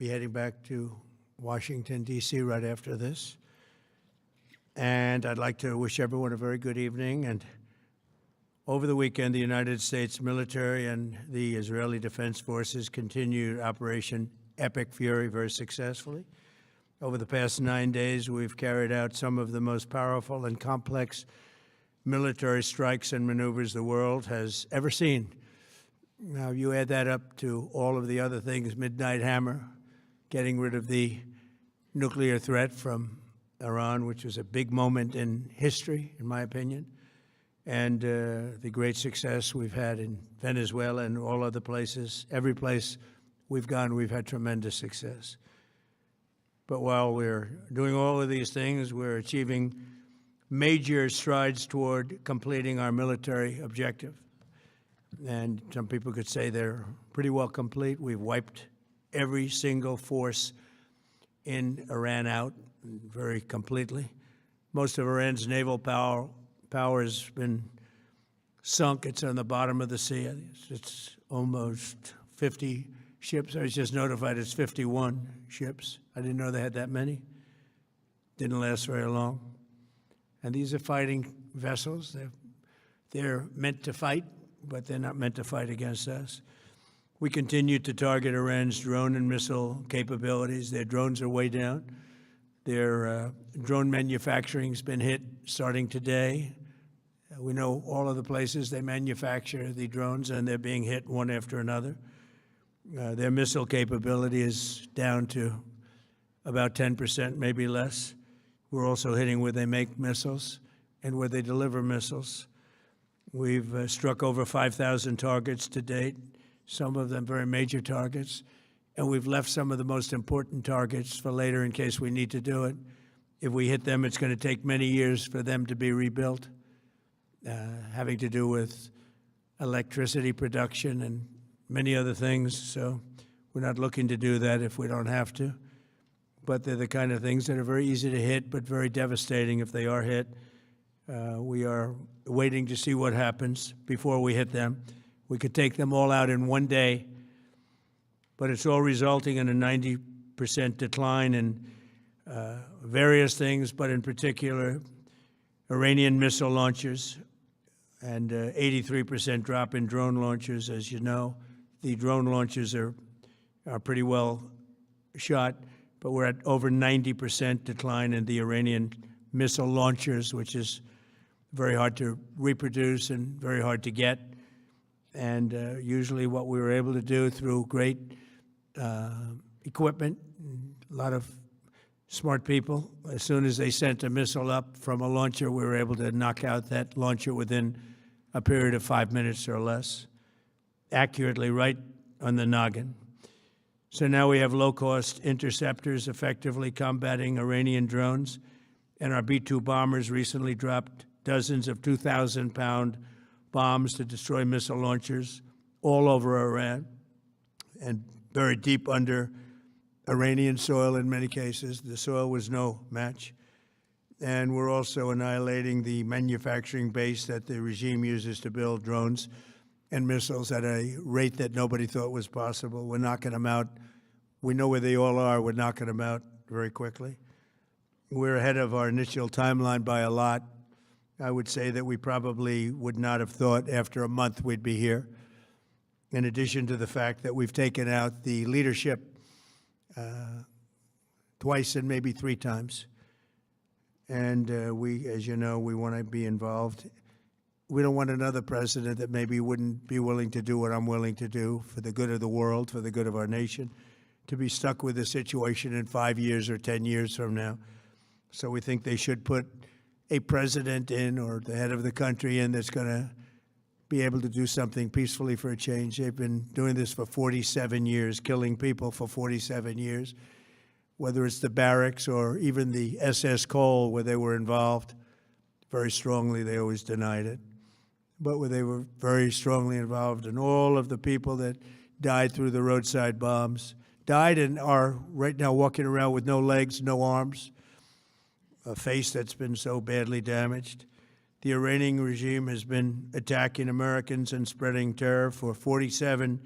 be heading back to Washington, D.C. right after this. And I'd like to wish everyone a very good evening. And over the weekend, the United States military and the Israeli Defense Forces continued Operation Epic Fury very successfully. Over the past 9 days, we've carried out some of the most powerful and complex military strikes and maneuvers the world has ever seen. Now, you add that up to all of the other things, Midnight Hammer, getting rid of the nuclear threat from Iran, which was a big moment in history, in my opinion, and the great success we've had in Venezuela and all other places. Every place we've gone, we've had tremendous success. But while we're doing all of these things, we're achieving major strides toward completing our military objective. And some people could say they're pretty well complete. We've wiped every single force in Iran out very completely. Most of Iran's naval power has been sunk. It's on the bottom of the sea. It's almost 50 ships. I was just notified it's 51 ships. I didn't know they had that many. Didn't last very long. And these are fighting vessels. They're meant to fight, but they're not meant to fight against us. We continue to target Iran's drone and missile capabilities. Their drones are way down. Their drone manufacturing's been hit starting today. We know all of the places they manufacture the drones, and they're being hit one after another. Their missile capability is down to about 10%, maybe less. We're also hitting where they make missiles and where they deliver missiles. We've struck over 5,000 targets to date, some of them very major targets, and we've left some of the most important targets for later in case we need to do it. If we hit them, it's going to take many years for them to be rebuilt, having to do with electricity production and many other things. So we're not looking to do that if we don't have to. But they're the kind of things that are very easy to hit, but very devastating if they are hit. We are waiting to see what happens before we hit them. We could take them all out in one day, but it's all resulting in a 90% decline in various things, but in particular, Iranian missile launchers and 83% drop in drone launchers. As you know, the drone launchers are pretty well shot, but we're at over 90% decline in the Iranian missile launchers, which is very hard to reproduce and very hard to get. And usually what we were able to do through great equipment, a lot of smart people, as soon as they sent a missile up from a launcher, we were able to knock out that launcher within a period of 5 minutes or less, accurately, right on the noggin. So now we have low-cost interceptors effectively combating Iranian drones, and our B-2 bombers recently dropped dozens of 2,000-pound bombs to destroy missile launchers all over Iran and buried deep under Iranian soil in many cases. The soil was no match. And we're also annihilating the manufacturing base that the regime uses to build drones and missiles at a rate that nobody thought was possible. We're knocking them out. We know where they all are. We're knocking them out very quickly. We're ahead of our initial timeline by a lot. I would say that we probably would not have thought after a month we'd be here, in addition to the fact that we've taken out the leadership twice and maybe 3 times. And we, as you know, we want to be involved. We don't want another president that maybe wouldn't be willing to do what I'm willing to do for the good of the world, for the good of our nation, to be stuck with the situation in 5 years or 10 years from now. So we think they should put a president in, or the head of the country in, that's going to be able to do something peacefully for a change. They've been doing this for 47 years, killing people for 47 years, whether it's the barracks or even the SS Cole where they were involved. Very strongly, they always denied it. But where they were very strongly involved, and all of the people that died through the roadside bombs died and are right now walking around with no legs, no arms, a face that's been so badly damaged. The Iranian regime has been attacking Americans and spreading terror for 47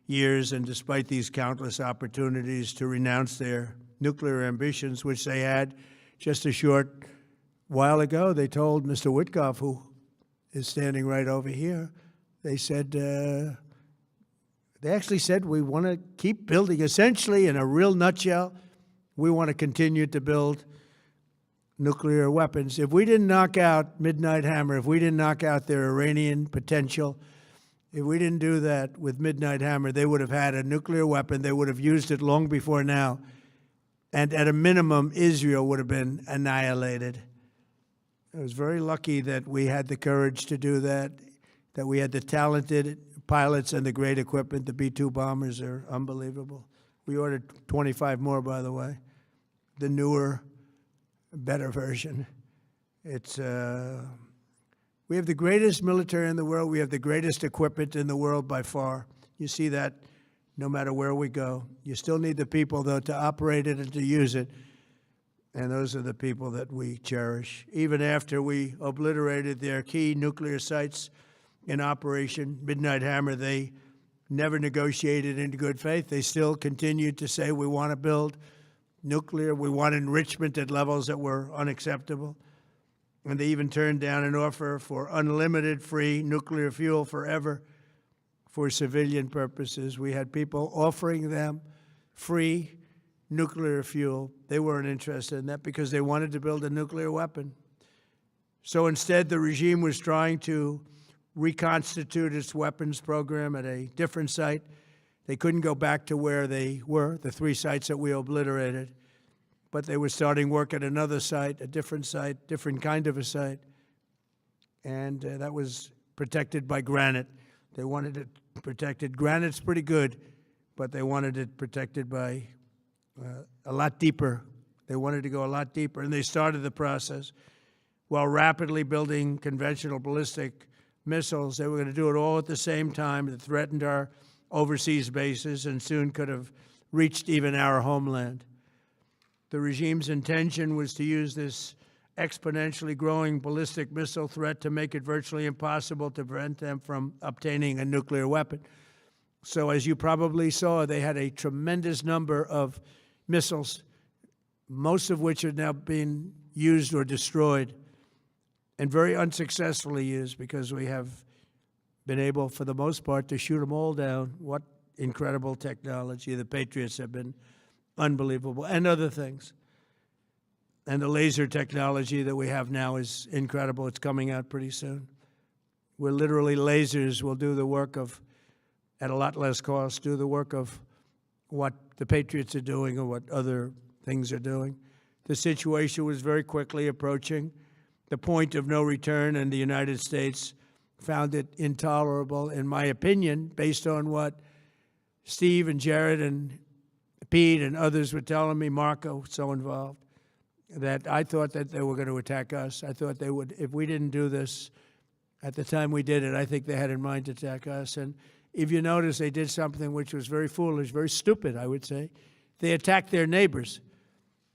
years, and despite these countless opportunities to renounce their nuclear ambitions, which they had just a short while ago, they told Mr. Witkoff, who is standing right over here, they said, they actually said, we want to keep building. Essentially, in a real nutshell, we want to continue to build nuclear weapons. If we didn't knock out Midnight Hammer, if we didn't knock out their Iranian potential, if we didn't do that with Midnight Hammer, they would have had a nuclear weapon. They would have used it long before now. And at a minimum, Israel would have been annihilated. I was very lucky that we had the courage to do that, that we had the talented pilots and the great equipment. The B-2 bombers are unbelievable. We ordered 25 more, by the way. The newer, better version. It's we have the greatest military in the world. We have the greatest equipment in the world by far. You see that no matter where we go. You still need the people, though, to operate it and to use it. And those are the people that we cherish. Even after we obliterated their key nuclear sites in Operation Midnight Hammer, they never negotiated in good faith. They still continued to say, we want to build nuclear. We want enrichment at levels that were unacceptable. And they even turned down an offer for unlimited free nuclear fuel forever for civilian purposes. We had people offering them free nuclear fuel. They weren't interested in that because they wanted to build a nuclear weapon. So instead, the regime was trying to reconstitute its weapons program at a different site. They couldn't go back to where they were, the 3 sites that we obliterated, but they were starting work at another site, a different site, different kind of a site, and that was protected by granite. They wanted it protected. Granite's pretty good, but they wanted it protected by a lot deeper. They wanted to go a lot deeper, and they started the process while rapidly building conventional ballistic missiles. They were going to do it all at the same time. It threatened our overseas bases and soon could have reached even our homeland. The regime's intention was to use this exponentially growing ballistic missile threat to make it virtually impossible to prevent them from obtaining a nuclear weapon. So as you probably saw, they had a tremendous number of missiles, most of which are now being used or destroyed, and very unsuccessfully used because we have been able, for the most part, to shoot them all down. What incredible technology. The Patriots have been unbelievable, and other things. And the laser technology that we have now is incredible. It's coming out pretty soon. Where literally lasers will do the work of, at a lot less cost, do the work of what the Patriots are doing or what other things are doing. The situation was very quickly approaching the point of no return, and the United States found it intolerable, in my opinion, based on what Steve and Jared and Pete and others were telling me, Marco, so involved, that I thought that they were going to attack us. I thought they would, if we didn't do this at the time we did it, I think they had in mind to attack us. And if you notice, they did something which was very foolish, very stupid, I would say. They attacked their neighbors.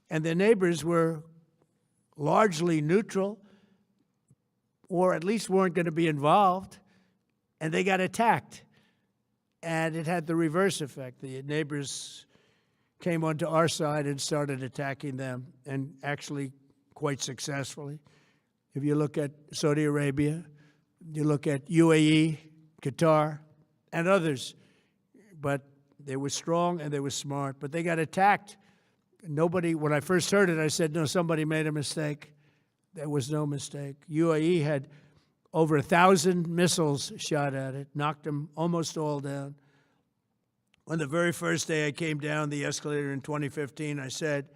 And their neighbors were largely neutral, or at least weren't going to be involved, and they got attacked. And it had the reverse effect. The neighbors came onto our side and started attacking them, and actually quite successfully. If you look at Saudi Arabia, you look at UAE, Qatar, and others, but they were strong and they were smart, but they got attacked. Nobody, when I first heard it, I said, no, somebody made a mistake. There was no mistake. UAE had over 1,000 missiles shot at it, knocked them almost all down. On the very first day I came down the escalator in 2015, I said,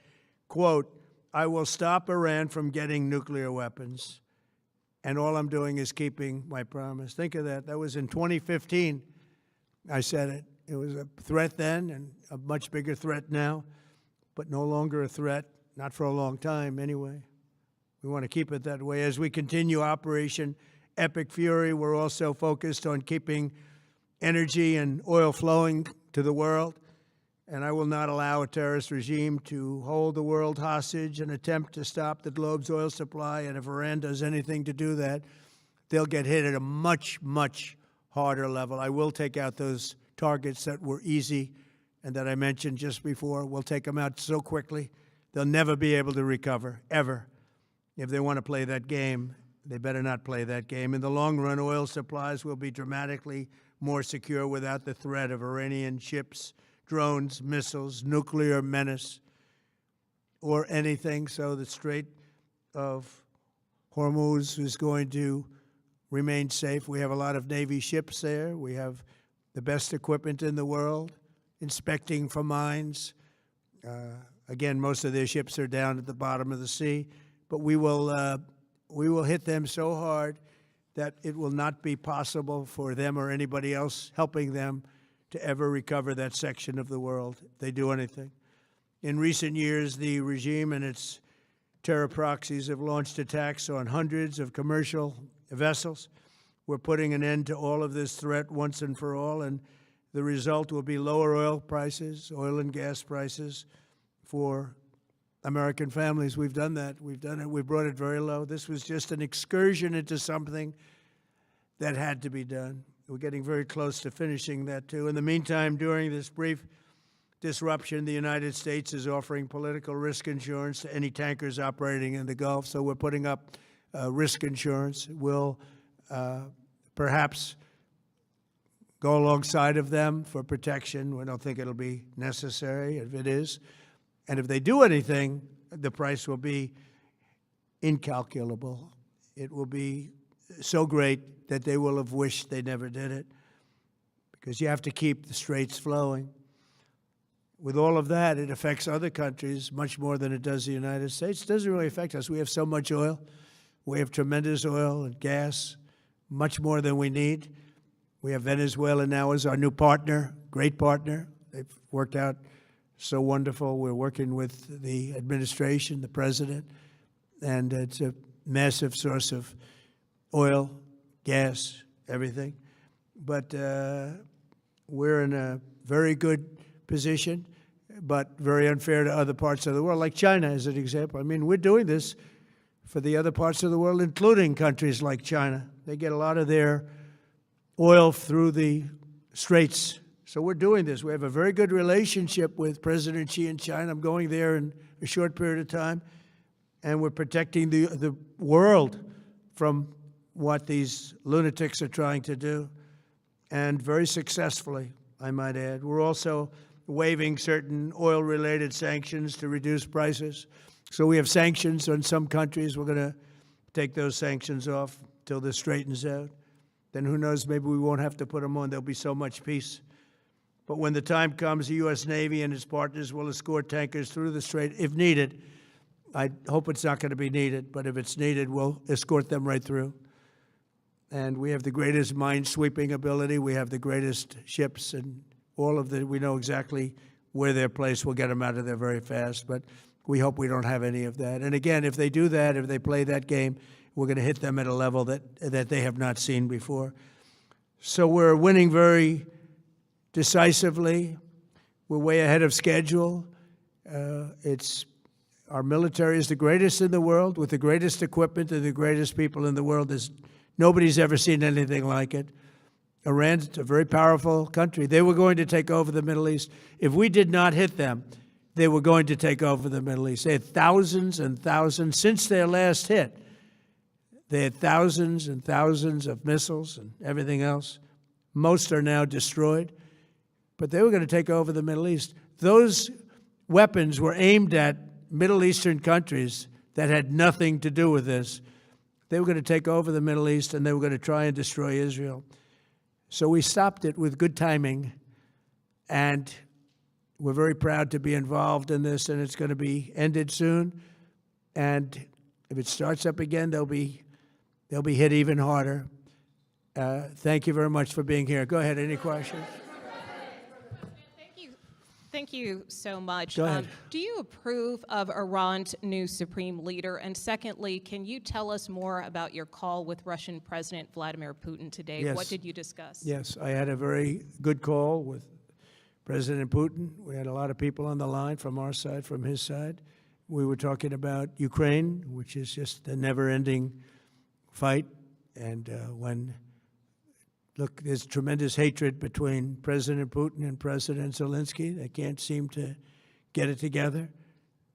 quote, I will stop Iran from getting nuclear weapons, and all I'm doing is keeping my promise. Think of that. That was in 2015. I said it. It was a threat then and a much bigger threat now, but no longer a threat, not for a long time anyway. We want to keep it that way. As we continue Operation Epic Fury, we're also focused on keeping energy and oil flowing to the world, and I will not allow a terrorist regime to hold the world hostage and attempt to stop the globe's oil supply, and if Iran does anything to do that, they'll get hit at a much, much harder level. I will take out those targets that were easy and that I mentioned just before. We'll take them out so quickly, they'll never be able to recover, ever. If they want to play that game, they better not play that game. In the long run, oil supplies will be dramatically more secure without the threat of Iranian ships, drones, missiles, nuclear menace, or anything. So the Strait of Hormuz is going to remain safe. We have a lot of Navy ships there. We have the best equipment in the world, inspecting for mines. Again, most of their ships are down at the bottom of the sea, but we will hit them so hard that it will not be possible for them or anybody else helping them to ever recover that section of the world if they do anything. In recent years, the regime and its terror proxies have launched attacks on hundreds of commercial vessels. We're putting an end to all of this threat once and for all, and the result will be lower oil prices, oil and gas prices for American families. We've done that. We've done it. We brought it very low. This was just an excursion into something that had to be done. We're getting very close to finishing that, too. In the meantime, during this brief disruption, the United States is offering political risk insurance to any tankers operating in the Gulf. So we're putting up risk insurance. We'll perhaps go alongside of them for protection. We don't think it'll be necessary if it is. And if they do anything, the price will be incalculable. It will be so great that they will have wished they never did it, because you have to keep the straits flowing. With all of that, it affects other countries much more than it does the United States. It doesn't really affect us. We have so much oil. We have tremendous oil and gas, much more than we need. We have Venezuela now as our new partner, great partner. They've worked out so wonderful. We're working with the administration, the president, and it's a massive source of oil, gas, everything. But we're in a very good position, but very unfair to other parts of the world, like China as an example. I mean, we're doing this for the other parts of the world, including countries like China. They get a lot of their oil through the straits. So we're doing this. We have a very good relationship with President Xi in China. I'm going there in a short period of time, and we're protecting the world from what these lunatics are trying to do, and very successfully, I might add. We're also waiving certain oil-related sanctions to reduce prices. So we have sanctions on some countries. We're going to take those sanctions off till this straightens out. Then who knows, maybe we won't have to put them on. There'll be so much peace. But when the time comes, the U.S. Navy and its partners will escort tankers through the strait if needed. I hope it's not going to be needed, but if it's needed, we'll escort them right through. And we have the greatest mine-sweeping ability. We have the greatest ships, and all of we know exactly where they're placed. We'll get them out of there very fast, but we hope we don't have any of that. And again, if they do that, if they play that game, we're going to hit them at a level that they have not seen before. So we're winning very decisively. We're way ahead of schedule. Our military is the greatest in the world, with the greatest equipment and the greatest people in the world. Nobody's ever seen anything like it. Iran's a very powerful country. They were going to take over the Middle East. If we did not hit them, they were going to take over the Middle East. They had thousands and thousands. Since their last hit, they had thousands and thousands of missiles and everything else. Most are now destroyed. But they were going to take over the Middle East. Those weapons were aimed at Middle Eastern countries that had nothing to do with this. They were going to take over the Middle East, and they were going to try and destroy Israel. So we stopped it with good timing, and we're very proud to be involved in this, and it's going to be ended soon. And if it starts up again, they'll be hit even harder. Thank you very much for being here. Go ahead. Any questions? Thank you so much. Go ahead. Do you approve of Iran's new supreme leader? And secondly, can you tell us more about your call with Russian President Vladimir Putin today? Yes. What did you discuss? Yes, I had a very good call with President Putin. We had a lot of people on the line from our side, from his side. We were talking about Ukraine, which is just a never-ending fight. And when look, there's tremendous hatred between President Putin and President Zelensky. They can't seem to get it together.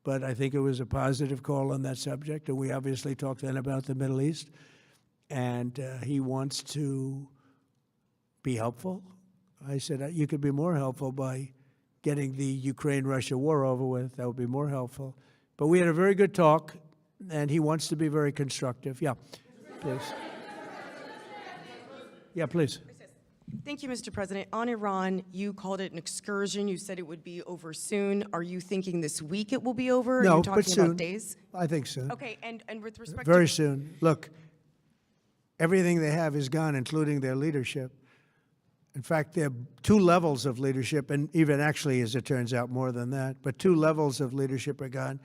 But I think it was a positive call on that subject. And we obviously talked then about the Middle East. And he wants to be helpful. I said, you could be more helpful by getting the Ukraine-Russia war over with. That would be more helpful. But we had a very good talk, and he wants to be very constructive. Yeah, please. Yeah, please. Thank you, Mr. President. On Iran, you called it an excursion. You said it would be over soon. Are you thinking this week it will be over? No, Are you talking but soon. about days? I think soon. Okay, and with respect Very to... soon. Look, everything they have is gone, including their leadership. In fact, there are two levels of leadership, and even actually, as it turns out, more than that. But two levels of leadership are gone.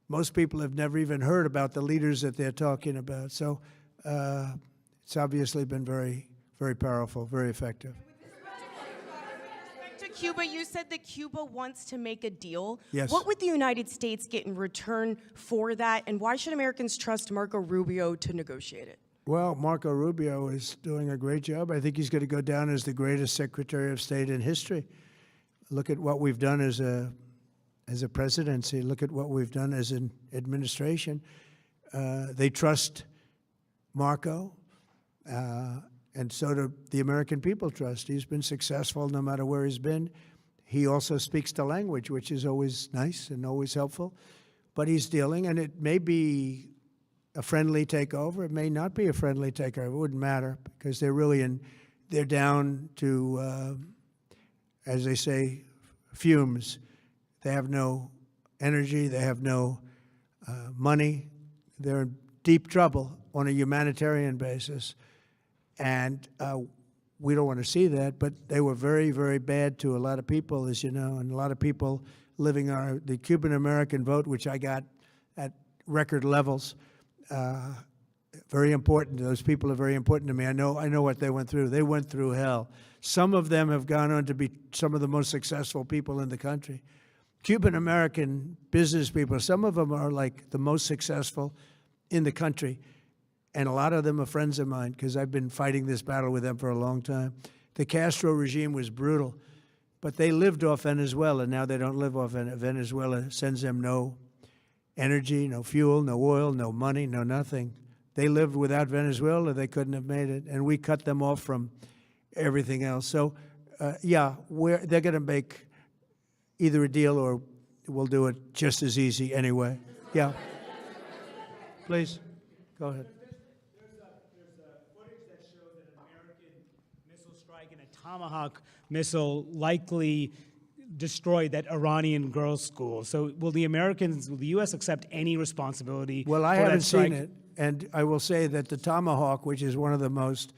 Most people have never even heard about the leaders that they're talking about. So it's obviously been very, very powerful, very effective. To Cuba, you said that Cuba wants to make a deal. Yes. What would the United States get in return for that, and why should Americans trust Marco Rubio to negotiate it? Well, Marco Rubio is doing a great job. I think he's going to go down as the greatest Secretary of State in history. Look at what we've done as a presidency. Look at what we've done as an administration. They trust Marco, and so do the American people trust. He's been successful no matter where he's been. He also speaks the language, which is always nice and always helpful. But he's dealing, and it may be a friendly takeover. It may not be a friendly takeover. It wouldn't matter because they're down to, as they say, fumes. They have no energy. They have no money. They're in deep trouble on a humanitarian basis. And we don't want to see that, but they were very, very bad to a lot of people, as you know, and a lot of people living on the Cuban-American vote, which I got at record levels. Very important. Those people are very important to me. I know what they went through. They went through hell. Some of them have gone on to be some of the most successful people in the country. Cuban-American business people, some of them are like the most successful in the country. And a lot of them are friends of mine because I've been fighting this battle with them for a long time. The Castro regime was brutal, but they lived off Venezuela. Now they don't live off Venezuela. Sends them no energy, no fuel, no oil, no money, no nothing. They lived without Venezuela. They couldn't have made it. And we cut them off from everything else. So, yeah, they're going to make either a deal or we'll do it just as easy anyway. Yeah. Please, go ahead. There's footage that shows that an American missile strike and a Tomahawk missile likely destroyed that Iranian girls' school. So will the U.S. accept any responsibility Well, I for that haven't strike? seen it, and I will say that the Tomahawk, which is one of the most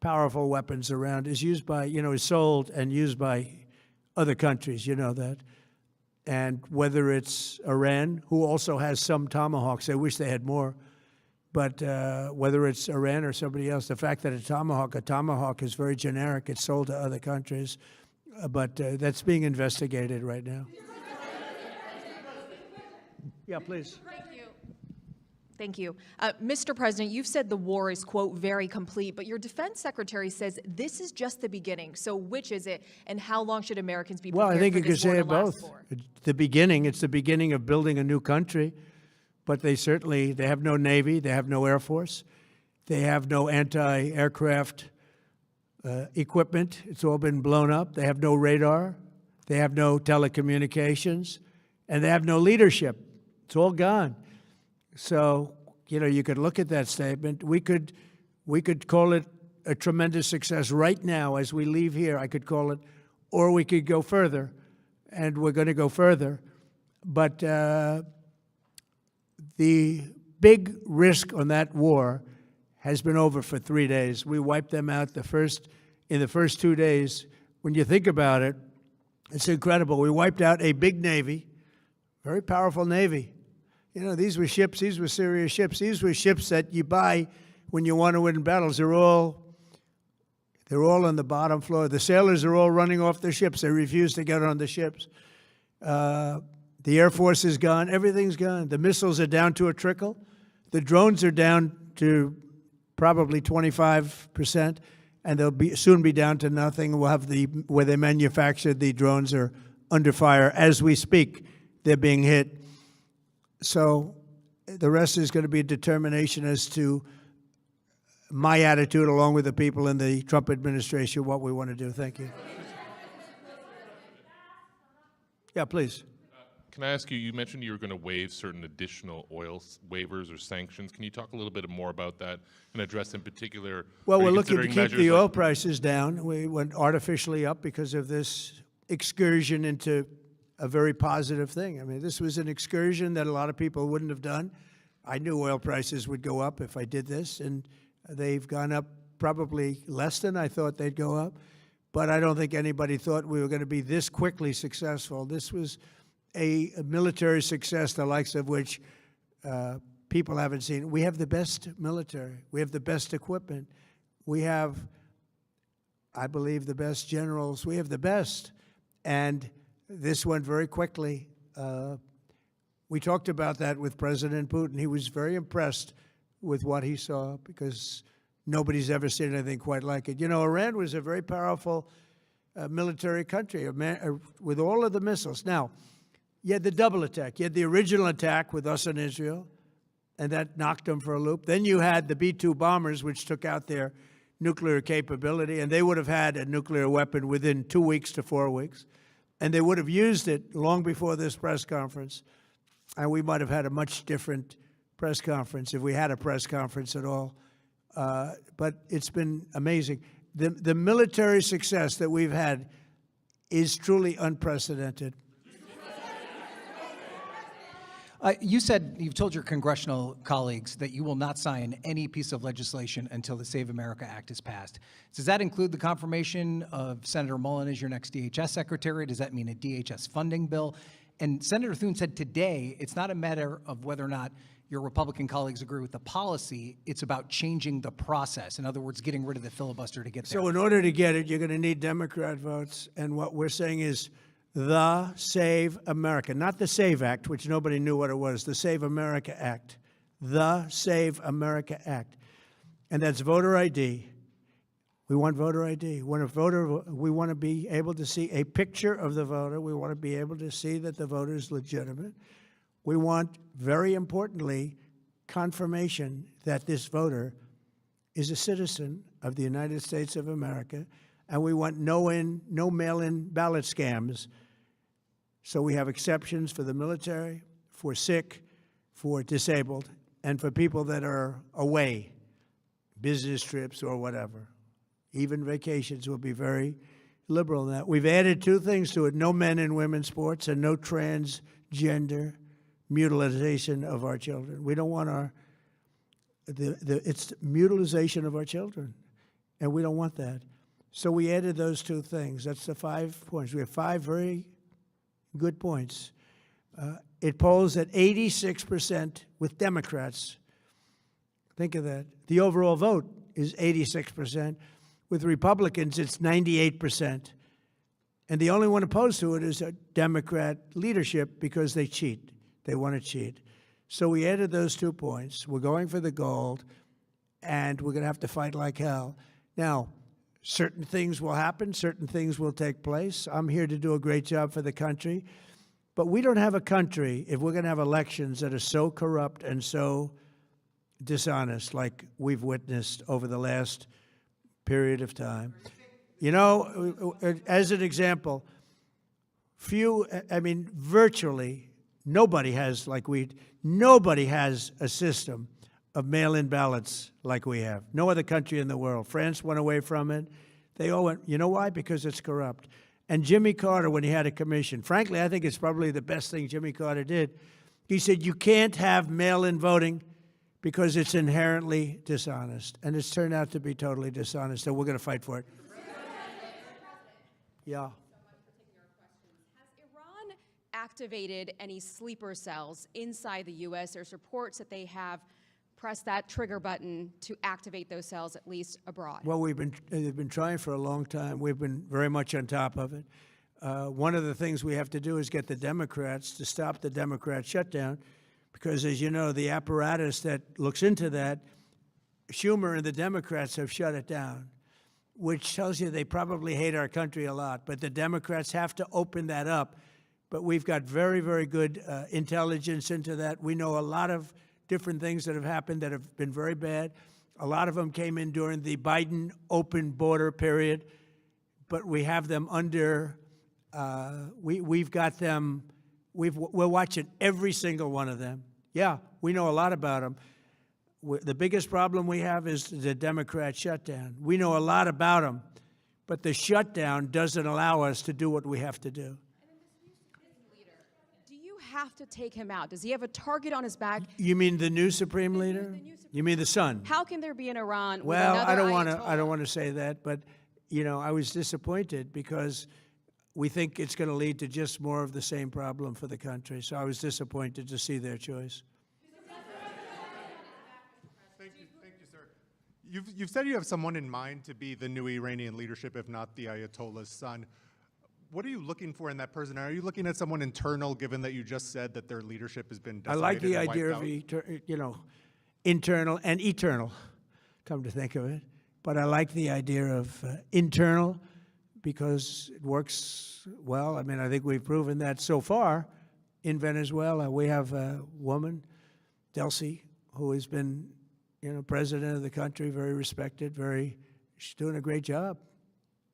powerful weapons around, is used by, is sold and used by other countries, you know that. And whether it's Iran, who also has some Tomahawks, I wish they had more, but whether it's Iran or somebody else, the fact that a Tomahawk is very generic, it's sold to other countries, but that's being investigated right now. Yeah, please. Thank you. Mr. President, you've said the war is, quote, very complete, but your defense secretary says this is just the beginning. So which is it, and how long should Americans be prepared Well, I think for you could this war say to it last both. for? It's the beginning of building a new country, but they have no Navy, they have no Air Force, they have no anti-aircraft equipment. It's all been blown up. They have no radar, they have no telecommunications, and they have no leadership. It's all gone. So, you could look at that statement. We could call it a tremendous success right now as we leave here. I could call it, or we could go further, and we're going to go further. But the big risk on that war has been over for 3 days. We wiped them out in the first 2 days. When you think about it, it's incredible. We wiped out a big Navy, very powerful Navy. These were ships. These were serious ships. These were ships that you buy when you want to win battles. They're all on the bottom floor. The sailors are all running off their ships. They refuse to get on the ships. The Air Force is gone. Everything's gone. The missiles are down to a trickle. The drones are down to probably 25%. and they'll soon be down to nothing. We'll have where they manufactured the drones are under fire as we speak. They're being hit. So the rest is going to be determination as to my attitude, along with the people in the Trump administration, what we want to do. Thank you. Yeah, please. Can I ask you, you mentioned you were going to waive certain additional oil waivers or sanctions. Can you talk a little bit more about that and address in particular? Well, are you we're looking to considering keep the measures oil like- prices down. We went artificially up because of this excursion into a very positive thing. I mean, this was an excursion that a lot of people wouldn't have done. I knew oil prices would go up if I did this, and they've gone up probably less than I thought they'd go up. But I don't think anybody thought we were going to be this quickly successful. This was a military success, the likes of which people haven't seen. We have the best military. We have the best equipment. We have, I believe, the best generals. We have the best. And this went very quickly. We talked about that with President Putin. He was very impressed with what he saw because nobody's ever seen anything quite like it. You know, Iran was a very powerful military country with all of the missiles. Now, you had the double attack. You had the original attack with us and Israel, and that knocked them for a loop. Then you had the B-2 bombers, which took out their nuclear capability, and they would have had a nuclear weapon within 2 weeks to 4 weeks. And they would have used it long before this press conference, and we might have had a much different press conference if we had a press conference at all. But it's been amazing. The military success that we've had is truly unprecedented. You've told your congressional colleagues that you will not sign any piece of legislation until the Save America Act is passed. Does that include the confirmation of Senator Mullen as your next DHS secretary? Does that mean a DHS funding bill? And Senator Thune said today it's not a matter of whether or not your Republican colleagues agree with the policy, it's about changing the process. In other words, getting rid of the filibuster to get there. So in order to get it, you're going to need Democrat votes. And what we're saying is the Save America, not the SAVE Act, which nobody knew what it was, the Save America Act, the Save America Act. And that's voter ID. We want voter ID. We want to be able to see a picture of the voter. We want to be able to see that the voter is legitimate. We want, very importantly, confirmation that this voter is a citizen of the United States of America, and we want no mail-in ballot scams. So we have exceptions for the military, for sick, for disabled, and for people that are away, business trips or whatever. Even vacations will be very liberal in that. We've added 2 things to it: no men in women's sports and no transgender mutilization of our children. We don't want it's mutilization of our children, and we don't want that. So we added those 2 things. That's the 5 points. We have 5 very good points. It polls at 86% with Democrats. Think of that. The overall vote is 86%. With Republicans, it's 98%. And the only one opposed to it is a Democrat leadership because they cheat. They want to cheat. So we added those 2 points. We're going for the gold, and we're going to have to fight like hell. Now, certain things will happen. Certain things will take place. I'm here to do a great job for the country. But we don't have a country if we're going to have elections that are so corrupt and so dishonest like we've witnessed over the last period of time. You know, as an example, virtually nobody has a system of mail-in ballots like we have. No other country in the world. France went away from it. They all went, you know why? Because it's corrupt. And Jimmy Carter, when he had a commission, frankly, I think it's probably the best thing Jimmy Carter did. He said, you can't have mail-in voting because it's inherently dishonest. And it's turned out to be totally dishonest, so we're going to fight for it. Yeah. Has Iran activated any sleeper cells inside the U.S.? There's reports that they have pressed that trigger button to activate those cells, at least abroad. Well, they've been trying for a long time. We've been very much on top of it. One of the things we have to do is get the Democrats to stop the Democrat shutdown, because, as you know, the apparatus that looks into that, Schumer and the Democrats have shut it down. which tells you they probably hate our country a lot. But the Democrats have to open that up. But we've got very, very good intelligence into that. We know a lot of different things that have happened that have been very bad. A lot of them came in during the Biden open border period, but we have them under, we've got them, we're watching every single one of them. Yeah, we know a lot about them. The biggest problem we have is the Democrat shutdown. We know a lot about them, but the shutdown doesn't allow us to do what we have to do. Do you have to take him out? Does he have a target on his back? You mean the new supreme leader? You mean the son? How can there be an Iran with Well, another I Ayatollah? don't want to say that, but you know, I was disappointed because we think it's going to lead to just more of the same problem for the country. So I was disappointed to see their choice. Thank you, sir. You've said you have someone in mind to be the new Iranian leadership, if not the Ayatollah's son. What are you looking for in that person? Are you looking at someone internal, given that you just said that their leadership has been I decimated like the and idea wiped of, out? you know, internal and eternal, come to think of it. But I like the idea of internal because it works well. I mean, I think we've proven that so far in Venezuela. We have a woman, Delcy, who has been, you know, president of the country, very respected, she's doing a great job.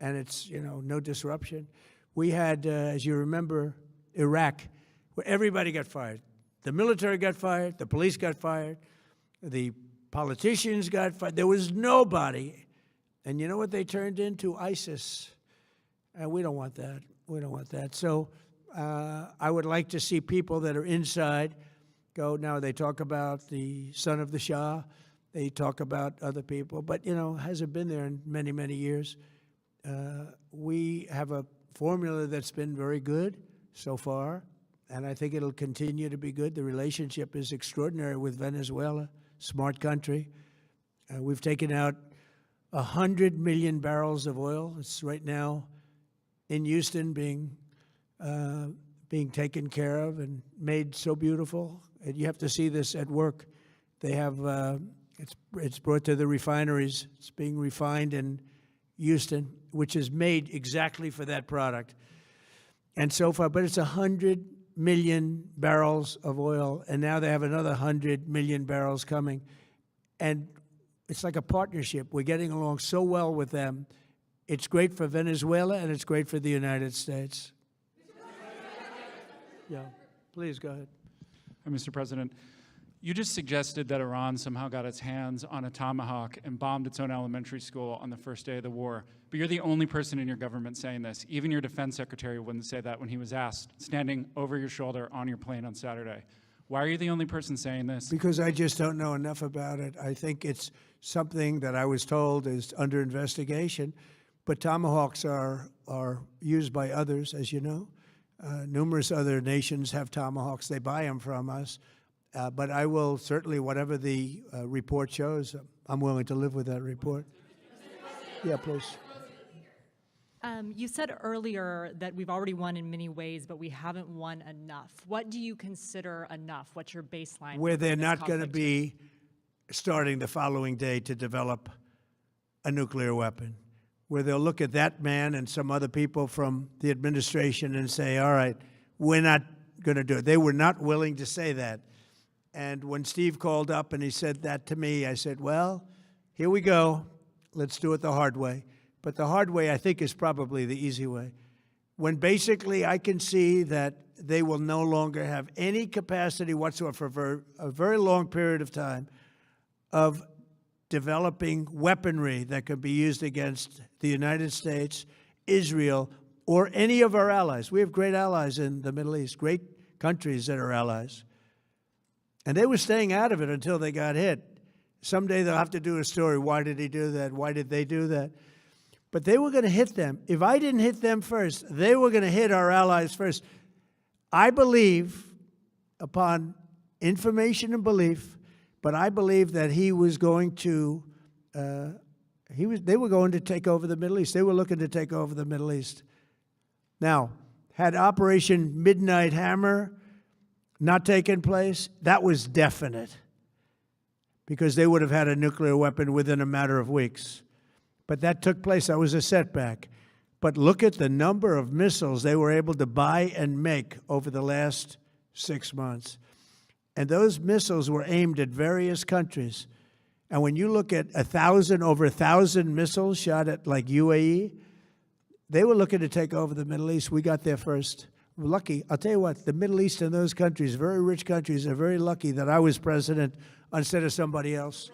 And it's, you know, no disruption. We had, as you remember, Iraq, where everybody got fired. The military got fired, the police got fired, the politicians got fired. There was nobody. And you know what they turned into? ISIS. And we don't want that. We don't want that. So I would like to see people that are inside go. Now, they talk about the son of the Shah. They talk about other people. But, you know, hasn't been there in many, many years. We have a formula that's been very good so far, and I think it'll continue to be good. The relationship is extraordinary with Venezuela, smart country. We've taken out 100 million barrels of oil. It's right now in Houston being taken care of and made so beautiful. And you have to see this at work. They have, it's brought to the refineries. It's being refined in Houston, which is made exactly for that product. And so far, but it's 100 million barrels of oil, and now they have another 100 million barrels coming. And it's like a partnership. We're getting along so well with them. It's great for Venezuela, and it's great for the United States. Yeah, please go ahead. Mr. President, you just suggested that Iran somehow got its hands on a Tomahawk and bombed its own elementary school on the first day of the war. But you're the only person in your government saying this. Even your defense secretary wouldn't say that when he was asked, standing over your shoulder on your plane on Saturday. Why are you the only person saying this? Because I just don't know enough about it. I think it's something that I was told is under investigation. But Tomahawks are used by others, as you know. Numerous other nations have Tomahawks. They buy them from us. But I will certainly, whatever the report shows, I'm willing to live with that report. Yeah, please. You said earlier that we've already won in many ways, but we haven't won enough. What do you consider enough? What's your baseline? Where they're this not going to conflict? be starting the following day to develop a nuclear weapon. Where they'll look at that man and some other people from the administration and say, all right, we're not going to do it. They were not willing to say that. And when Steve called up and he said that to me, I said, well, here we go. Let's do it the hard way. But the hard way, I think, is probably the easy way. When basically I can see that they will no longer have any capacity whatsoever for a very long period of time of developing weaponry that could be used against the United States, Israel, or any of our allies. We have great allies in the Middle East, great countries that are allies. And they were staying out of it until they got hit. Someday they'll have to do a story. Why did he do that? Why did they do that? But they were going to hit them. If I didn't hit them first, they were going to hit our allies first. I believe, upon information and belief, but I believe that he was going to, they were going to take over the Middle East. They were looking to take over the Middle East. Now, had Operation Midnight Hammer not taken place, that was definite, because they would have had a nuclear weapon within a matter of weeks. But that took place. That was a setback. But look at the number of missiles they were able to buy and make over the last 6 months. And those missiles were aimed at various countries. And when you look at over 1,000 missiles shot at like UAE, they were looking to take over the Middle East. We got there first. We're lucky. I'll tell you what, the Middle East and those countries, very rich countries, are very lucky that I was president instead of somebody else.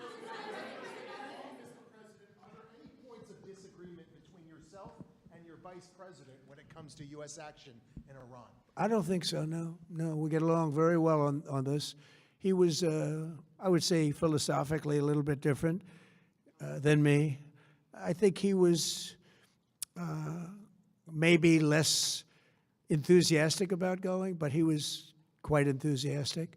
Vice President when it comes to U.S. action in Iran? I don't think so, no. No, we get along very well on this. He was, I would say, philosophically a little bit different than me. I think he was maybe less enthusiastic about going, but he was quite enthusiastic.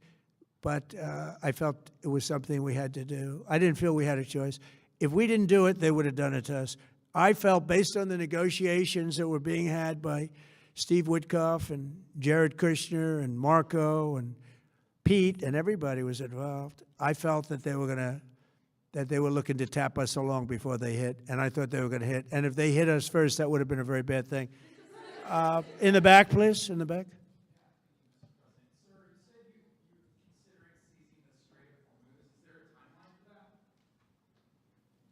But I felt it was something we had to do. I didn't feel we had a choice. If we didn't do it, they would have done it to us. I felt, based on the negotiations that were being had by Steve Witkoff and Jared Kushner and Marco and Pete, and everybody was involved, I felt that they were looking to tap us along before they hit, and I thought they were going to hit. And if they hit us first, that would have been a very bad thing. In the back, please, in the back.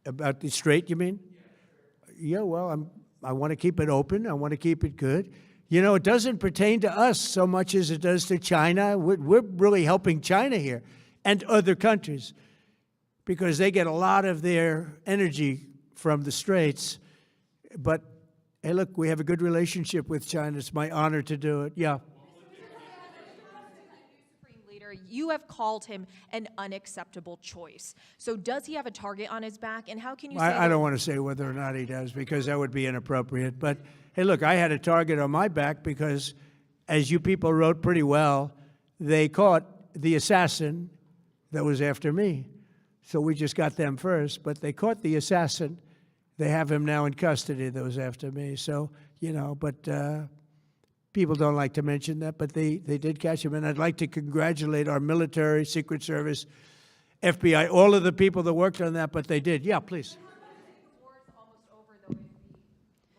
About the Strait, you mean? Yeah, well, I want to keep it open. I want to keep it good. You know, it doesn't pertain to us so much as it does to China. We're really helping China here and other countries because they get a lot of their energy from the Straits. But, hey, look, we have a good relationship with China. It's my honor to do it. Yeah. You have called him an unacceptable choice. So does he have a target on his back? And how can you say I don't want to say whether or not he does because that would be inappropriate. But, hey, look, I had a target on my back because, as you people wrote pretty well, they caught the assassin that was after me. So we just got them first. But they caught the assassin. They have him now in custody that was after me. So, you know, but people don't like to mention that, but they did catch him. And I'd like to congratulate our military, Secret Service, FBI, all of the people that worked on that, but they did. Yeah, please.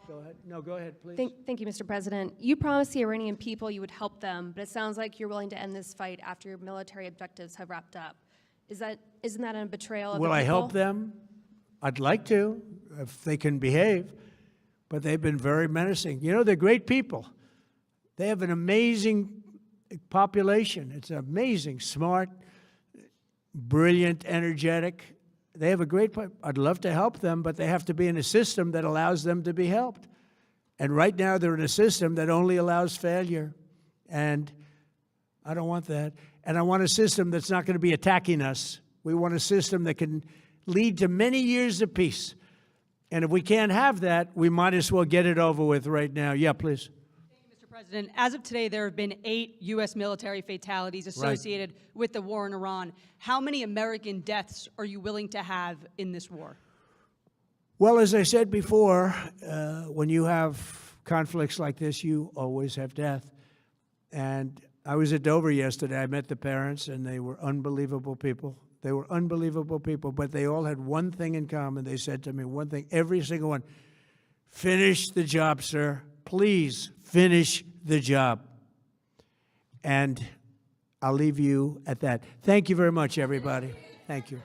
Go ahead. No, go ahead, please. Thank you, Mr. President. You promised the Iranian people you would help them, but it sounds like you're willing to end this fight after your military objectives have wrapped up. Isn't that a betrayal of the people? Will I help them? I'd like to, if they can behave, but they've been very menacing. You know, they're great people. They have an amazing population. It's amazing, smart, brilliant, energetic. They have a great, I'd love to help them, but they have to be in a system that allows them to be helped. And right now they're in a system that only allows failure. And I don't want that. And I want a system that's not going to be attacking us. We want a system that can lead to many years of peace. And if we can't have that, we might as well get it over with right now. Yeah, please. President, as of today, there have been 8 U.S. military fatalities associated with the war in Iran. How many American deaths are you willing to have in this war? Well, as I said before, when you have conflicts like this, you always have death. And I was at Dover yesterday. I met the parents, and they were unbelievable people. They were unbelievable people, but they all had one thing in common. They said to me one thing, every single one, finish the job, sir. Please finish the job. And I'll leave you at that. Thank you very much, everybody. Thank you.